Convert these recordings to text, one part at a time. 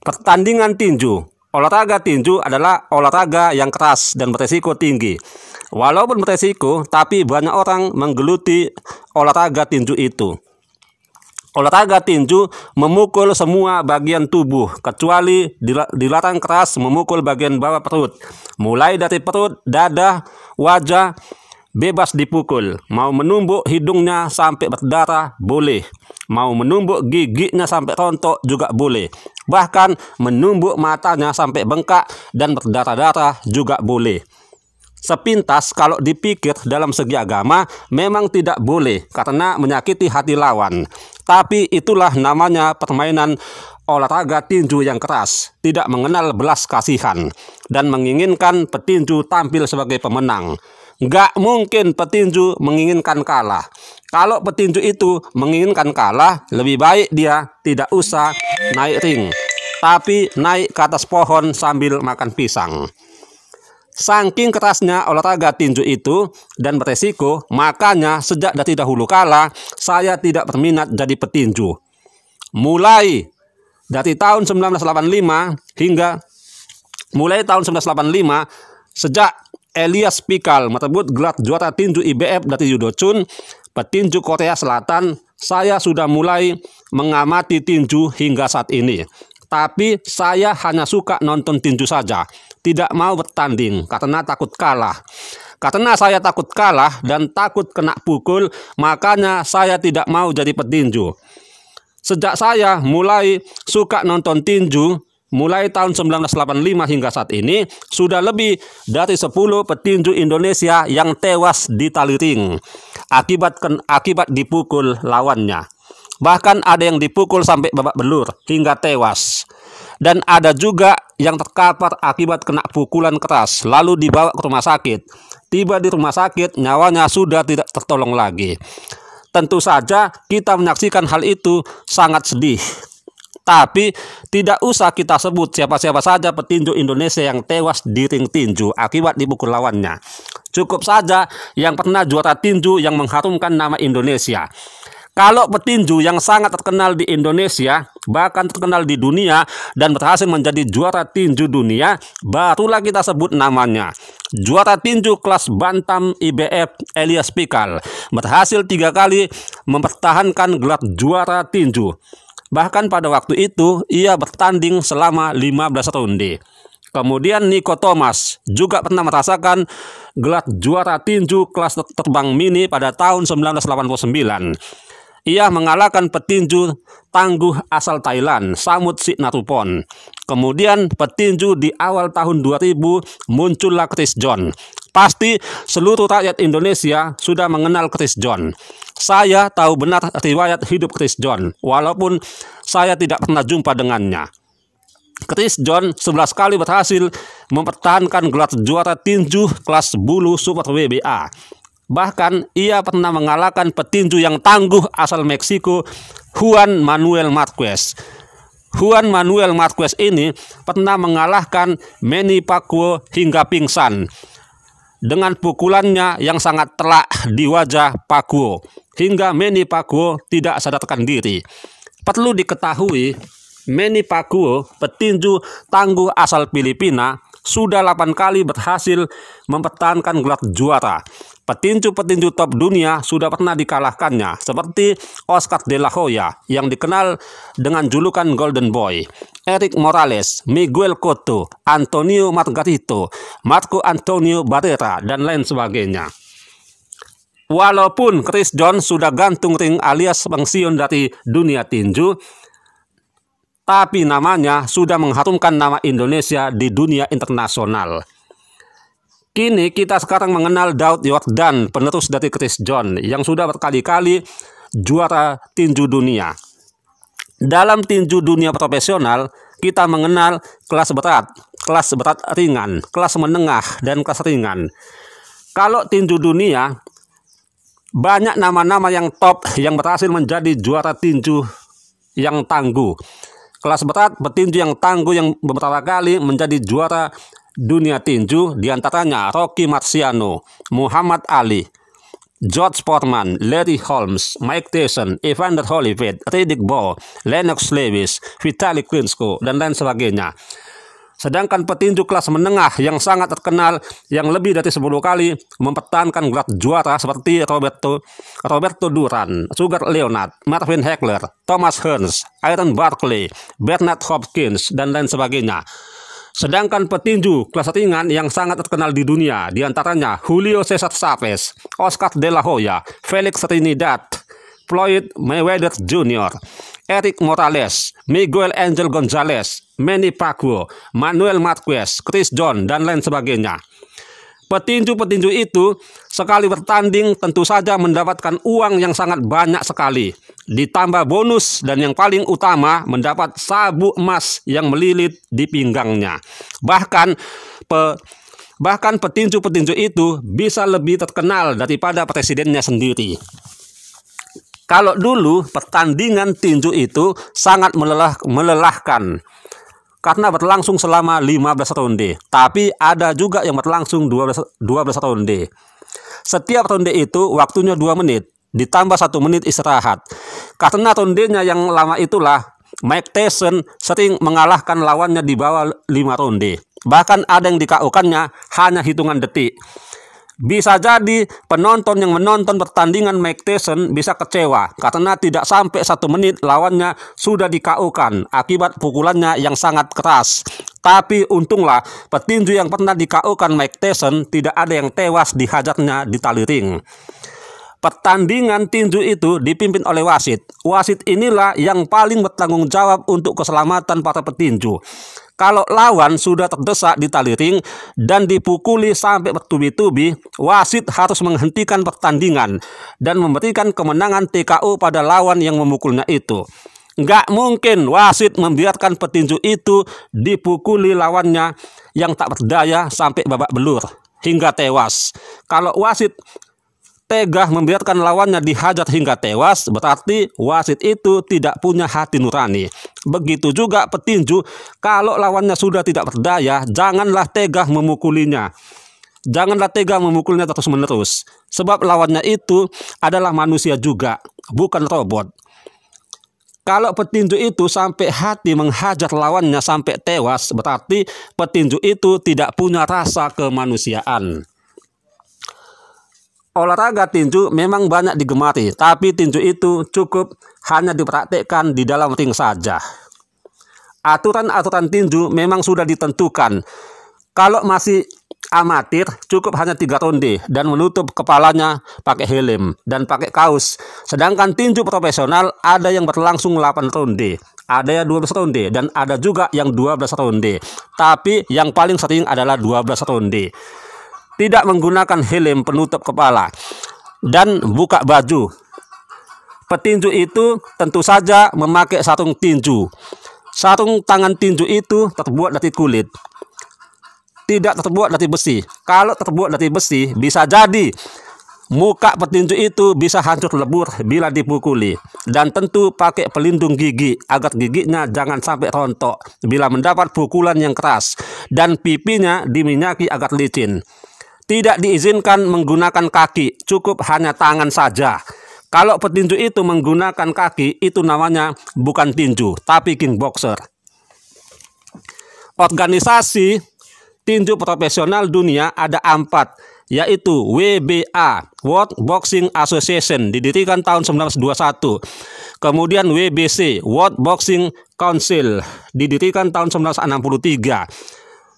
Pertandingan tinju. Olahraga tinju adalah olahraga yang keras dan beresiko tinggi. Walaupun beresiko, tapi banyak orang menggeluti olahraga tinju itu. Olahraga tinju memukul semua bagian tubuh, kecuali dilarang keras memukul bagian bawah perut. Mulai dari perut, dada, wajah, bebas dipukul. Mau menumbuk hidungnya sampai berdarah, boleh. Mau menumbuk giginya sampai rontok juga boleh. Bahkan menumbuk matanya sampai bengkak dan berdarah-darah juga boleh. Sepintas kalau dipikir dalam segi agama memang tidak boleh karena menyakiti hati lawan. Tapi itulah namanya permainan olahraga tinju yang keras, tidak mengenal belas kasihan, dan menginginkan petinju tampil sebagai pemenang. Nggak mungkin petinju menginginkan kalah. Kalau petinju itu menginginkan kalah, lebih baik dia tidak usah naik ring, tapi naik ke atas pohon sambil makan pisang. Saking kerasnya olahraga tinju itu dan beresiko, makanya sejak dari dahulu kala saya tidak berminat jadi petinju. Mulai dari tahun 1985 sejak Elias Pikal merebut gelar juara tinju IBF dari Yudo Chun, petinju Korea Selatan, saya sudah mulai mengamati tinju hingga saat ini. Tapi saya hanya suka nonton tinju saja, tidak mau bertanding karena takut kalah. Karena saya takut kalah dan takut kena pukul, makanya saya tidak mau jadi petinju. Sejak saya mulai suka nonton tinju, mulai tahun 1985 hingga saat ini, sudah lebih dari 10 petinju Indonesia yang tewas di tali ring akibat dipukul lawannya. Bahkan ada yang dipukul sampai babak belur hingga tewas. Dan ada juga yang terkapar akibat kena pukulan keras lalu dibawa ke rumah sakit. Tiba di rumah sakit, nyawanya sudah tidak tertolong lagi. Tentu saja kita menyaksikan hal itu sangat sedih. Tapi tidak usah kita sebut siapa-siapa saja petinju Indonesia yang tewas di ring tinju akibat dipukul lawannya. Cukup saja yang pernah juara tinju yang mengharumkan nama Indonesia. Kalau petinju yang sangat terkenal di Indonesia, bahkan terkenal di dunia, dan berhasil menjadi juara tinju dunia, barulah kita sebut namanya. Juara tinju kelas bantam IBF Elias Pikal berhasil 3 kali mempertahankan gelar juara tinju. Bahkan pada waktu itu, ia bertanding selama 15 ronde. Kemudian Niko Thomas juga pernah merasakan gelar juara tinju kelas terbang mini pada tahun 1989. Ia mengalahkan petinju tangguh asal Thailand, Samut Sitnarupon. Kemudian petinju di awal tahun 2000 muncullah Chris John. Pasti seluruh rakyat Indonesia sudah mengenal Chris John. Saya tahu benar riwayat hidup Chris John, walaupun saya tidak pernah jumpa dengannya. Chris John 11 kali berhasil mempertahankan gelar juara tinju kelas bulu Super WBA. Bahkan ia pernah mengalahkan petinju yang tangguh asal Meksiko, Juan Manuel Marquez. Juan Manuel Marquez ini pernah mengalahkan Manny Pacquiao hingga pingsan dengan pukulannya yang sangat telak di wajah Pacquiao, hingga Manny Pacquiao tidak sadarkan diri. Perlu diketahui, Manny Pacquiao, petinju tangguh asal Filipina, sudah 8 kali berhasil mempertahankan gelar juara. Petinju-petinju top dunia sudah pernah dikalahkannya, seperti Oscar De La Hoya yang dikenal dengan julukan Golden Boy, Erik Morales, Miguel Cotto, Antonio Margarito, Marco Antonio Barrera, dan lain sebagainya. Walaupun Chris John sudah gantung ring alias pensiun dari dunia tinju, tapi namanya sudah mengharumkan nama Indonesia di dunia internasional. Kini kita sekarang mengenal Daud Yordan, penerus dari Chris John, yang sudah berkali-kali juara tinju dunia. Dalam tinju dunia profesional, kita mengenal kelas berat ringan, kelas menengah, dan kelas ringan. Kalau tinju dunia, banyak nama-nama yang top yang berhasil menjadi juara tinju yang tangguh. Kelas berat petinju yang tangguh yang beberapa kali menjadi juara dunia tinju, diantaranya Rocky Marciano, Muhammad Ali, George Foreman, Larry Holmes, Mike Tyson, Evander Holyfield, Riddick Bowe, Lennox Lewis, Vitaly Klitschko, dan lain sebagainya. Sedangkan petinju kelas menengah yang sangat terkenal yang lebih dari 10 kali mempertahankan gelar juara seperti Roberto Duran, Sugar Leonard, Marvin Hagler, Thomas Hearns, Iron Barkley, Bernard Hopkins, dan lain sebagainya. Sedangkan petinju kelas ringan yang sangat terkenal di dunia diantaranya Julio Cesar Chavez, Oscar De La Hoya, Felix Trinidad, Floyd Mayweather Jr., Eric Morales, Miguel Angel Gonzalez, Manny Pacquiao, Manuel Marquez, Chris John, dan lain sebagainya. Petinju-petinju itu sekali bertanding tentu saja mendapatkan uang yang sangat banyak sekali. Ditambah bonus dan yang paling utama mendapat sabuk emas yang melilit di pinggangnya. Bahkan petinju-petinju itu bisa lebih terkenal daripada presidennya sendiri. Kalau dulu pertandingan tinju itu sangat melelahkan karena berlangsung selama 15 ronde, tapi ada juga yang berlangsung 12 ronde. Setiap ronde itu waktunya 2 menit, ditambah 1 menit istirahat. Karena rondenya yang lama itulah, Mike Tyson sering mengalahkan lawannya di bawah 5 ronde. Bahkan ada yang di-KO-kannya hanya hitungan detik. Bisa jadi penonton yang menonton pertandingan Mike Tyson bisa kecewa karena tidak sampai 1 menit lawannya sudah di-KO-kan akibat pukulannya yang sangat keras. Tapi untunglah petinju yang pernah di-KO-kan Mike Tyson tidak ada yang tewas dihajarnya di tali ring. Pertandingan tinju itu dipimpin oleh wasit. Wasit inilah yang paling bertanggung jawab untuk keselamatan para petinju. Kalau lawan sudah terdesak di tali ring dan dipukuli sampai bertubi-tubi, wasit harus menghentikan pertandingan dan memberikan kemenangan TKO pada lawan yang memukulnya itu. Nggak mungkin wasit membiarkan petinju itu dipukuli lawannya yang tak berdaya sampai babak belur hingga tewas. Kalau wasit tega membiarkan lawannya dihajar hingga tewas, berarti wasit itu tidak punya hati nurani. Begitu juga petinju, kalau lawannya sudah tidak berdaya, janganlah tega memukulinya. Janganlah tega memukulnya terus-menerus, sebab lawannya itu adalah manusia juga, bukan robot. Kalau petinju itu sampai hati menghajar lawannya sampai tewas, berarti petinju itu tidak punya rasa kemanusiaan. Olahraga tinju memang banyak digemari, tapi tinju itu cukup hanya dipraktekkan di dalam ring saja. Aturan-aturan tinju memang sudah ditentukan. Kalau masih amatir, cukup hanya 3 ronde dan menutup kepalanya pakai helm dan pakai kaos. Sedangkan tinju profesional ada yang berlangsung 8 ronde, ada yang 12 ronde, dan ada juga yang 12 ronde. Tapi yang paling sering adalah 12 ronde. Tidak menggunakan helm penutup kepala dan buka baju. Petinju itu tentu saja memakai sarung tinju. Sarung tangan tinju itu terbuat dari kulit, tidak terbuat dari besi. Kalau terbuat dari besi, bisa jadi muka petinju itu bisa hancur lebur bila dipukuli. Dan tentu pakai pelindung gigi agar giginya jangan sampai rontok bila mendapat pukulan yang keras, dan pipinya diminyaki agar licin. Tidak diizinkan menggunakan kaki, cukup hanya tangan saja. Kalau petinju itu menggunakan kaki, itu namanya bukan tinju, tapi kickboxer. Organisasi tinju profesional dunia ada 4, yaitu WBA, World Boxing Association, didirikan tahun 1921. Kemudian WBC, World Boxing Council, didirikan tahun 1963.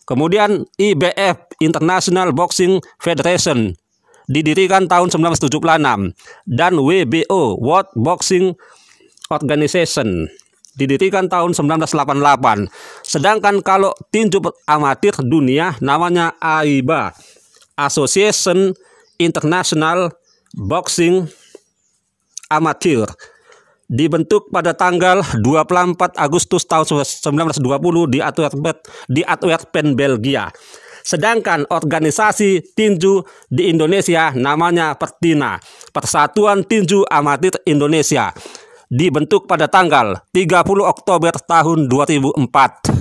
Kemudian IBF, International Boxing Federation, didirikan tahun 1976. Dan WBO, World Boxing Organization, didirikan tahun 1988. Sedangkan kalau tinju amatir dunia namanya AIBA, Association International Boxing Amateur, dibentuk pada tanggal 24 Agustus tahun 1920 di Antwerpen, Belgia. Sedangkan organisasi tinju di Indonesia namanya Pertina, Persatuan Tinju Amatir Indonesia, dibentuk pada tanggal 30 Oktober tahun 2004.